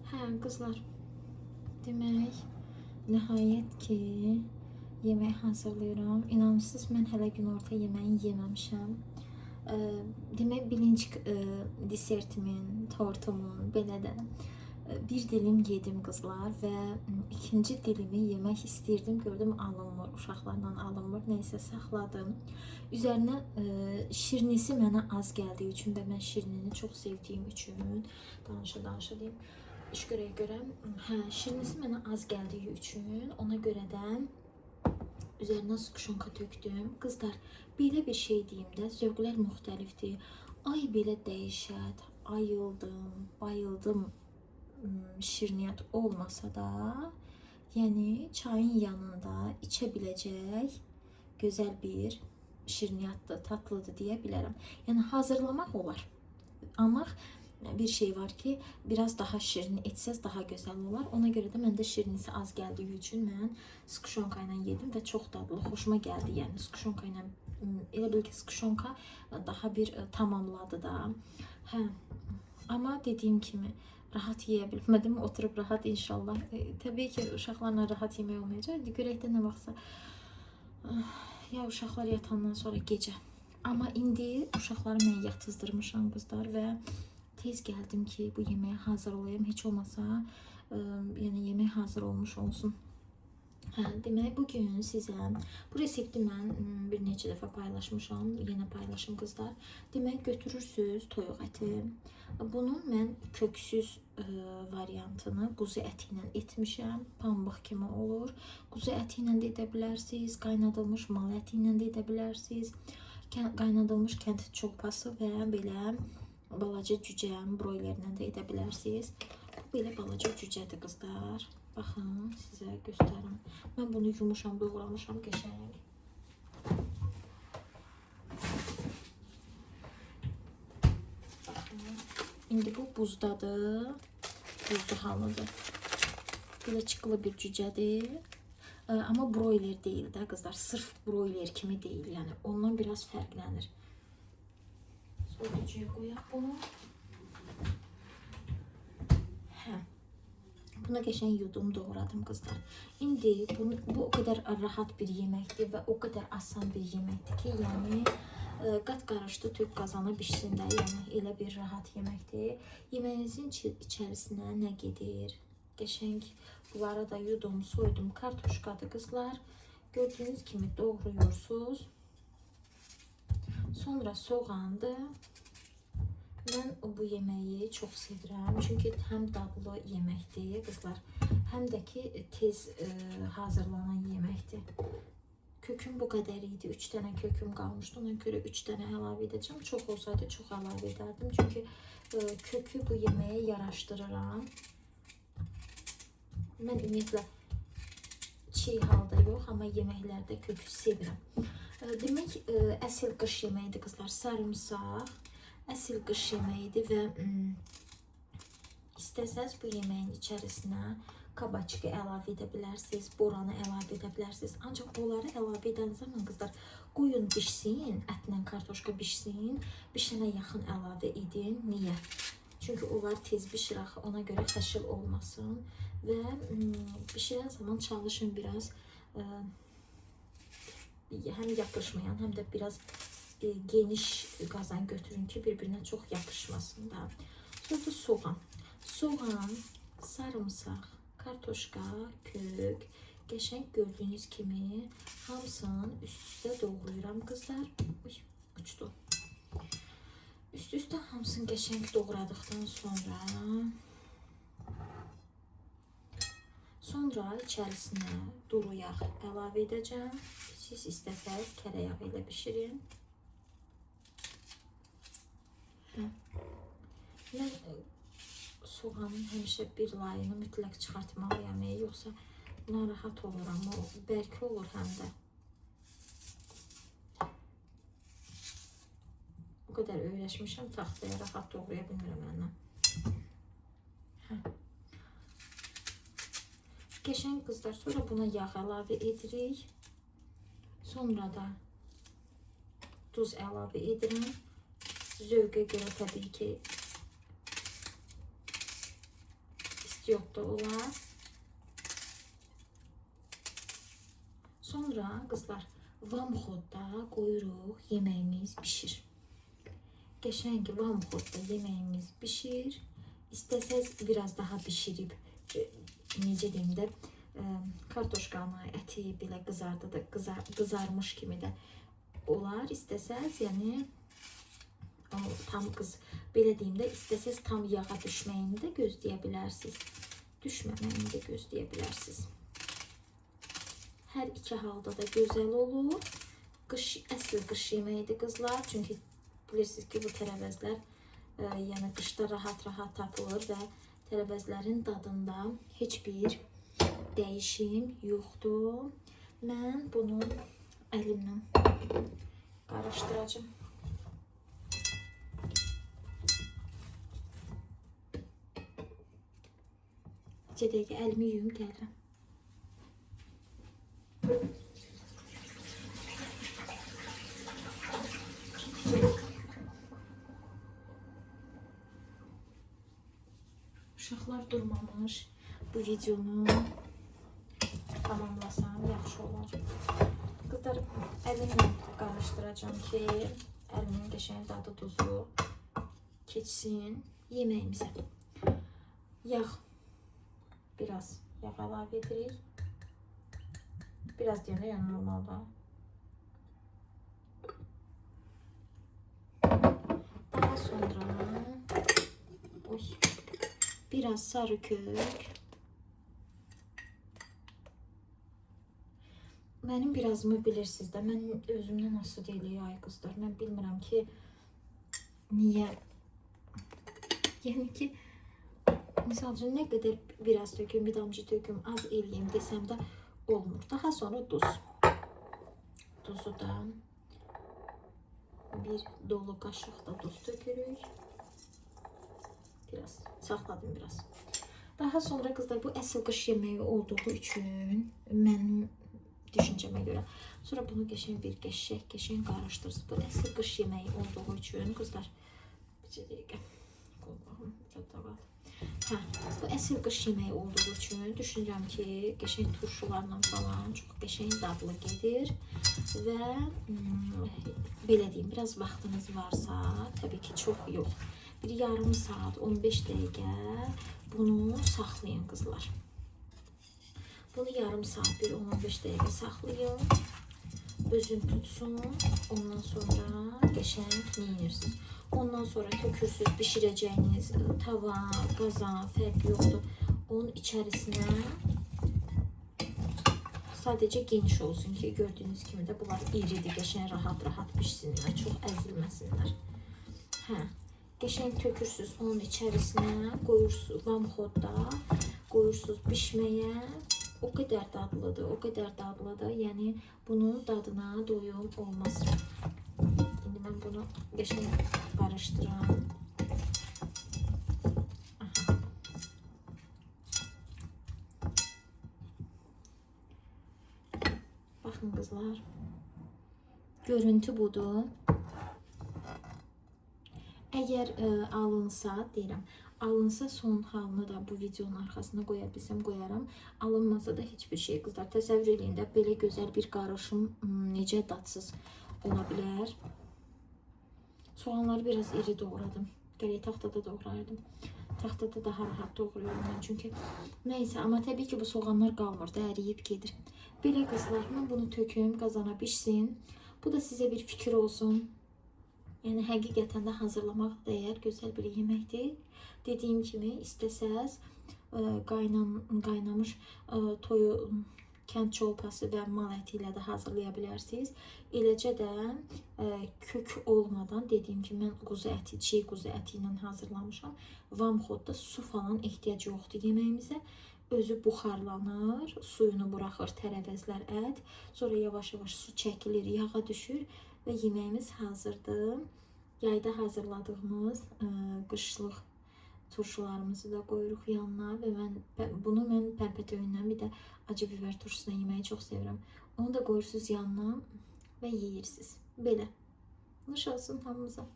Hə, qızlar, demək, nəhayət ki, yemək hazırlayıram. İnanırsınız, mən hələ günorta yeməyi yeməmişəm. Demək, birinci desertimin, tortumun, belə də bir dilim yedim qızlar və ikinci dilimi yemək istirdim. Gördüm alınmır, uşaqlarla alınmır. Nəysə saxladım. Üzərinə şirnisi mənə az gəldiyi üçün və mən şirnini çox sevdiyim üçün danışa deyim. Şükürə görə, şirnisi mənə az gəldiyi üçün ona görə də üzərinə skuşonka tökdüm. Qızlar, belə bir şey deyim də, zövqlər müxtəlifdir. Ay belə dəyişət, ayıldım, bayıldım şirniyyat olmasa da, yəni çayın yanında içə biləcək gözəl bir şirniyyatdır, tatlıdır deyə bilərəm. Yəni hazırlamaq olar. Amma bir şey var ki, biraz daha şirin etsəz daha gözəl olar. Ona görə də məndə şirnisi az gəldiyi üçün mən skuşonka ilə yedim və çox dadlı, xoşuma gəldi. Yəni skuşonka ilə, elə bil ki, skuşonka daha bir tamamladı da. Hə, amma dediyim kimi rahat yeyə bilmədim, oturub rahat inşallah. Təbii ki, uşaqlarla rahat yemək olmayacaq. Görək də nə vaxtsa ya uşaqlar yatandan sonra gecə. Amma indi uşaqları mən yatızdırmışam qızlar və tez gəldim ki, bu yeməyi hazırlayayım. Heç olmasa, yəni yemək hazır olmuş olsun. Hə, demək, bugün sizə bu resepti mən bir neçə dəfə paylaşmışam. Yenə paylaşım qızlar. Demək, götürürsünüz toyuq əti. Bunun mən köksüz variantını quzu əti ilə etmişəm. Pambıq kimi olur. Quzu əti ilə də edə bilərsiniz. Qaynadılmış mal əti ilə də edə bilərsiniz. Qaynadılmış kənd çolpası və belə balaca cücə, broilerlə də edə bilərsiniz. Bu belə balaca cücədir qızlar. Baxın, sizə göstərim. Mən bunu yumuşam, doğramışam qəşəng. Baxın. İndi bu buzdadır. Buzlu halıdır. Belə çıqılı bir cücədir. Amma broiler deyil də qızlar. Sırf broiler kimi deyil. Yəni ondan biraz fərqlənir. Soyuducuya qoyaq bunu. Hə. Buna qəşəng yudum doğradım qızlar. İndi bu o qədər rahat bir yeməkdir və o qədər asan bir yeməkdir ki, yəni qat qarışdı, tüp qazana bişsin də, yəni elə bir rahat yeməkdir. Yeməyinizin içərisinə nə gedir? Qəşəng bunları da yudum, soydum. Kartuşkadır qızlar. Gördüyünüz kimi doğrayırsınız. Sonra soğandı. Mən bu yeməyi çox sevirəm. Çünki həm dadlı yeməkdir qızlar, həm də ki tez hazırlanan yeməkdir. Köküm bu qədər idi. 3 dənə köküm qalmışdı. Ona görə 3 dənə əlavə edəcəm. Çox olsaydı çox əlavə edərdim. Çünki kökü bu yeməyə yaraşdırıram. Mən ümumiyyətlə çiğ halda yox, amma yeməklərdə kökü sevirəm. Demək, əsl qış yeməyidir qızlar. Sarımsaq əsl qış yeməyidir və istəsəz bu yeməyin içərisinə kabaçki əlavə edə bilərsiniz, boranı əlavə edə bilərsiniz. Ancaq onları əlavə edən zaman qızlar qoyun bişsin, ətlə kartoşka bişsin, bişənə yaxın əlavə edin. Niyə? Çünki onlar tez bişir axı, ona görə xəşil olmasın və bişirən zaman çalışın biraz həm yapışmayan, həm də biraz geniş qazan götürün ki, bir-birinə çox yapışmasın da. Sonra soğan. Soğan, sarımsaq, kartoşka, kök, qəşəng gördüyünüz kimi hamısını üst-üstə doğrayıram qızlar. Uy, uçdu. Üst-üstə hamısını qəşəng doğradıqdan sonra içərisinə duru yağ əlavə edəcəm. Siz istəsəz kərə yağı ilə bişirin. Mən soğanın həmişə bir layını mütləq çıxartmalıyam, yoxsa narahat oluram, o bərk olur həm də. O qədər öyrəşmişəm, taxtaya rahat doğraya bilmirəm məndən. Qəşəng qızlar, sonra buna yağ əlavə edirik. Sonra da duz əlavə edirəm. Zövqə görə təbii ki yoxdur olar. Sonra qızlar vamxodda qoyuruq, yeməyimiz bişir. Qəşəng vamxodda yeməyimiz bişir. İstəsəz biraz daha bişirib, necə deyim də, kartoşkanı, əti belə qızarmış kimi də olar. İstəsəz, yəni tam belə deyim də, istəsəz tam yağa düşməyini də gözləyə bilərsiniz. Düşməməyini də gözləyə bilərsiniz. Hər iki halda da gözəl olur. Əsl qış yeməyidir qızlar. Çünki bilirsiniz ki, bu tərəvəzlər yəni qışda rahat-rahat tapılır və tərəvəzlərin dadında heç bir dəyişim yoxdur. Mən bunu əlimlə qarışdıracağım. 2 dəqiqə əlimi yuyum gəlirəm. Uşaqlar durmamış bu videonu tamamlasam yaxşı olar. Qızlar, əlimlə qarışdıracağım ki, əlimin qəşəng dadı duzu keçsin yeməyimizə. Yağ, biraz yağ əlavə edirik. Biraz deyəndə, yəni normalda. Daha sonra biraz sarı kök. Mənim birazımı bilirsiniz də, mən özümdən asılı deyil ay qızlar. Mən bilmirəm ki, niyə? Yəni ki, misal üçün nə qədər biraz töküm, bir damcı töküm, az eləyim desəm də olmur. Daha sonra duz. Duzu da bir dolu qaşıq da duz tökürük. Biraz, saxladım biraz. Daha sonra qızlar, bu əsl qış yeməyi olduğu üçün mənim düşüncəmə görə. Sonra bunu qəşəng bir qəşəng qarışdırırsınız. Bu əsl qış yeməyi olduğu üçün qızlar, bir dəqiqə qoyum, burada var. Bu əsl qış yeməyi olduğu üçün düşünürəm ki, qəşəng turşularla falan çox qəşəng dadlı gedir və belə deyim, biraz vaxtınız varsa, təbii ki, çox yox, bir yarım saat, 15 dəqiqə bunu saxlayın qızlar. Bunu yarım saat, bir 10-15 dəqiqə saxlayın, özün tutsun, ondan sonra qəşəng neyinirsiniz. Ondan sonra tökürsünüz, bişirəcəyiniz tava, qazan, fərq yoxdur. Onun içərisinə sadəcə geniş olsun ki, gördüyünüz kimi də bunlar iridir, qəşəng rahat-rahat pişsinlər, çox əzilməsinlər. Qəşəng tökürsünüz onun içərisinə, qoyursunuz vamxodda, qoyursunuz bişməyə. O qədər dadlıdır, yəni bunun dadına doyum olmaz. İndi mən bunu qəşəng qarışdıram. Baxın qızlar, görüntü budur. Əgər alınsa, deyirəm, alınsa son halını da bu videonun arxasına qoya bilsəm qoyaram. Alınmasa da heç bir şey qızlar. Təsəvvür edin də belə gözəl bir qarışım necə dadsız ola bilər. Soğanları biraz iri doğradım. Gələk taxtada doğrayırdım. Taxtada daha rahat doğruyorum mən çünki. Nəysə, amma təbii ki bu soğanlar qalmır da, əriyib gedir. Belə qızlar, mən bunu töküm, qazana pişsin. Bu da sizə bir fikir olsun. Yəni həqiqətən də hazırlamaq dəyər gözəl bir yeməkdir. Dediyim kimi, istəsəz qaynamış toyu, kənd çolpası və mal əti ilə də hazırlaya bilərsiniz. Eləcə də kök olmadan, dediyim kimi, mən quzu əti, çiğ quzu əti ilə hazırlamışam. Vamxodda su falan ehtiyac yoxdur yeməyimizə. Özü buxarlanır, suyunu buraxır tərəvəzlər, ət. Sonra yavaş-yavaş su çəkilir, yağa düşür və yeməyimiz hazırdır. Yayda hazırladığımız qışlıq turşularımızı da qoyuruq yanına və bunu mən pərpət öyündən bir də acı biber turşusuna yeməyi çox sevirəm. Onu da qoyursunuz yanına və yeyirsiniz. Belə. Nuş olsun hamımıza.